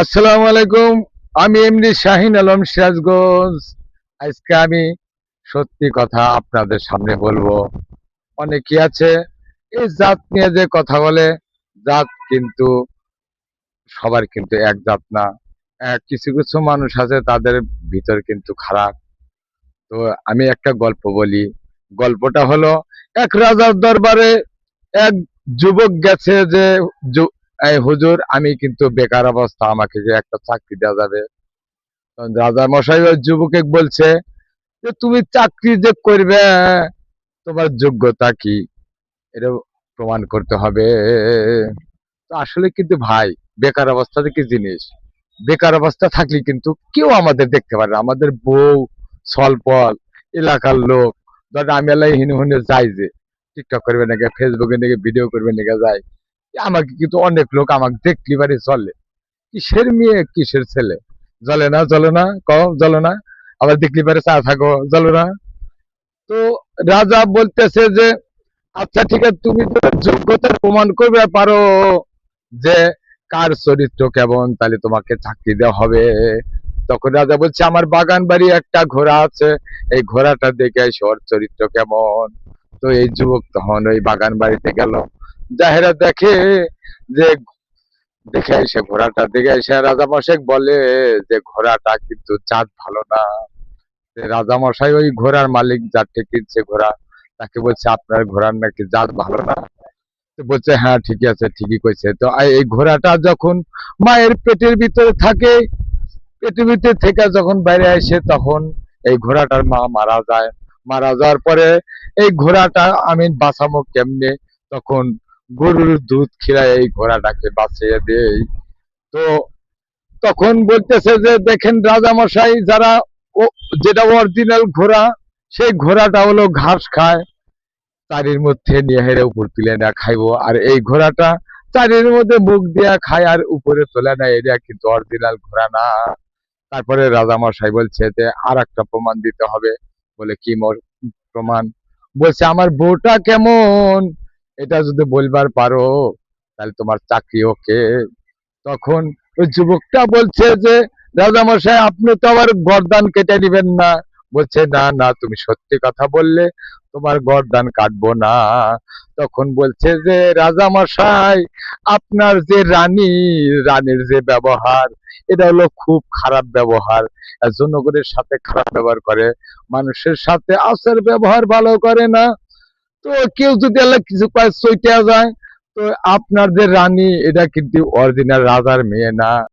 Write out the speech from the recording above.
আসসালামু আলাইকুম। আমি এমডি শাহিন আলম সিরাজগঞ্জ। আজকে আমি সত্যি কথা আপনাদের সামনে বলবো। অনেকে আছে এই জাত নিয়ে যে কথা বলে, জাত কিন্তু সবার কিন্তু এক জাত না। কিছু কিছু মানুষ আছে তাদের ভিতর কিন্তু খারাপ। তো আমি একটা গল্প বলি। গল্পটা হলো, এক রাজার দরবারে এক যুবক গেছে যে, এই হুজুর আমি কিন্তু বেকার অবস্থা, আমাকে যে একটা চাকরি দেওয়া যাবে? তখন রাজা মশাই ওই যুবকে বলছে যে, তুমি চাকরি যে করবে, তোমার যোগ্যতা কি এটা প্রমাণ করতে হবে। তো আসলে কিন্তু ভাই, বেকার অবস্থাতে কি জিনিস, বেকার অবস্থা থাকলে কিন্তু কেউ আমাদের দেখতে পারে না। আমাদের বউ, সলপল, এলাকার লোক, ধর আমি এলাই হিনে হুনে যাই যে টিকটক করবে নাকি, ফেসবুকে নাকি ভিডিও করবে নাকি যাই, আমাকে কিন্তু অনেক লোক আমাকে দেখলি পারে চলে, কিসের মেয়ে কিসের ছেলে, জ্বলে না জ্বলে না, কম জ্বলে না, আবার দেখলি পারে চা থাকো জ্বলে না। তো রাজা বলতেছে যে, আচ্ছা ঠিক আছে, তুমি তো যোগ্যতা প্রমাণ করবে পারো যে কার চরিত্র কেমন, তাহলে তোমাকে চাকরি দেওয়া হবে। তখন রাজা বলছে, আমার বাগান বাড়ি একটা ঘোড়া আছে, এই ঘোড়াটা দেখে আসি ওর চরিত্র কেমন। তো এই যুবক তখন ওই বাগান বাড়িতে গেল, যাহেরা দেখে যে, দেখে এসে ঘোড়াটা দেখে এসে রাজা মশাই বলে যে, ঘোড়াটা কিন্তু জাত ভালো না। রাজা মশাই ওই ঘোড়ার মালিক, যারকে কিনছে ঘোড়া, তাকে বলছে, আপনার ঘোড়ার নাকি জাত ভালো না। তো বলছে, হ্যাঁ ঠিকই আছে, ঠিকই কইছে। তো এই ঘোড়াটা যখন মায়ের পেটের ভিতরে থাকে, পেটের ভিতরে থেকে যখন বাইরে আসে, তখন এই ঘোড়াটার মা মারা যায়। মারা যাওয়ার পরে এই ঘোড়াটা আমি বাঁচাবো কেমনে? তখন গরুর দুধ খিলায় এই ঘোড়াটাকে বাঁচিয়ে দেই। তো তখন বলতেছে যে, দেখেন রাজামশাই, যারা ও, যেটা অরিজিনাল ঘোড়া, সেই ঘোড়াটা হলো ঘাস খায়, চারির মধ্যে নিয়ে হেরে উপর তুলে না খাইবো, আর এই ঘোড়াটা চারির মধ্যে মুখ দিয়া খায় আর উপরে তোলে না, এটা কিন্তু অরিজিনাল ঘোড়া না। তারপরে রাজামশাই বলছে যে, আর একটা প্রমাণ দিতে হবে। বলে, কি প্রমাণ? বলছে, আমার বউটা কেমন, এটা যদি বলবার পারো তাহলে তোমার চাকরি ওকে। তখন ওই যুবকটা বলছে যে, রাজামশাই আপনি তো আবার গর্দান কেটে নিবেন না? বলছে, না না, তুমি সত্যি কথা বললে তোমার গর্দান কাটবো না। তখন বলছে যে, রাজামশাই আপনার যে রানী, রানীর যে ব্যবহার, এটা হলো খুব খারাপ ব্যবহার। জনগণের সাথে খারাপ ব্যবহার করে, মানুষের সাথে আচার ব্যবহার ভালো করে না। তো কেউ যদি আল্লাহ কিছু পায় চইটা যায়। তো আপনার যে রানী, এটা কিন্তু অরিজিনাল রাজার মেয়ে না।